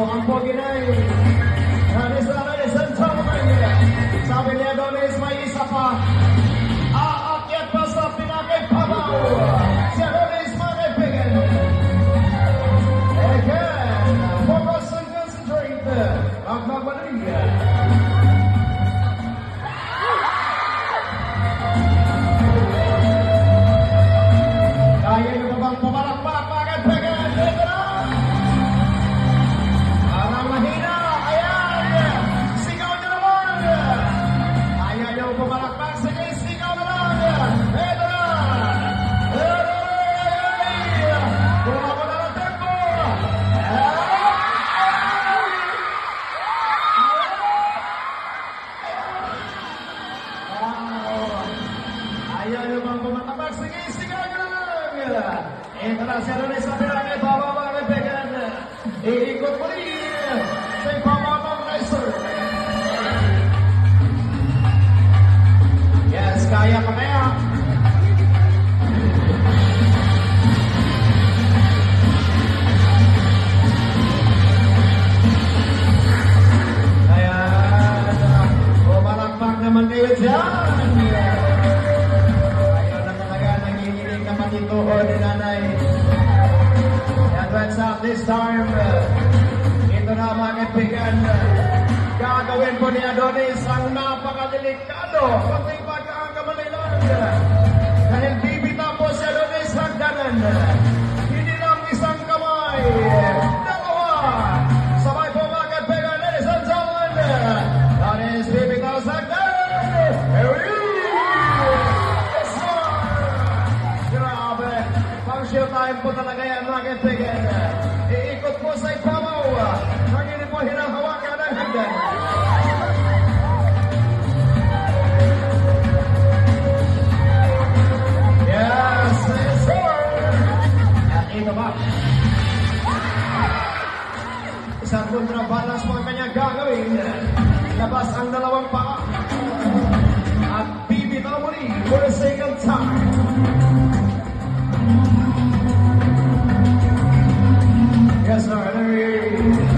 ang Poginay. Ladies and gentlemen, sabi ni Adonis, may isa pa. Aakyat pa sa pinakaibabaw. Si Adonis, mga kaibigan. Again, focus and concentrate. Ang magbalik. Kaya nyo bang pumalakpak, mga kaibigan? Dito na! Parang mahina. Ayan! Sigaw nyo naman! Ayaw nyo pumalakpak. Sige, sigaw na lang! Dito na! Kuha ko na ng tempo! Ayaw nyo bang pumalakpak? Sige, sigaw nyo na lang! Ito na si Adonis sa pinakaibabaw, mga kaibigan. Iikot mo rin sa ipamamang riser. Yes, kaya pa kaya. Ayan, pumalakpak naman kayo dyan. Ayaw na talaga, nanginginig naman dito ni nanay. Advance up this time. Ito na, mga kaibigan. Gagawin po ni Adonis ang napakadelikado pati pagkakamalilan. Dahil bibitaw po si Adonis hagdanan. Hindi lang isang kamay. Dalawa. Sabay po, mga kaibigan. Ladies and gentlemen. Adonis bibitaw sa hagdanan. Here we go. Yes, sir. Grabe. Pang showtime po talaga yan, mga kaibigan. Iikot po sa ibabaw. Hindi po hinahawakan ng hagdan. Yes, sir. At ito ba? Isang kontrabalas po ang kanyang gagawin. Labas ang dalawang paa. At bibitaw muli for the second time. Yes, sir.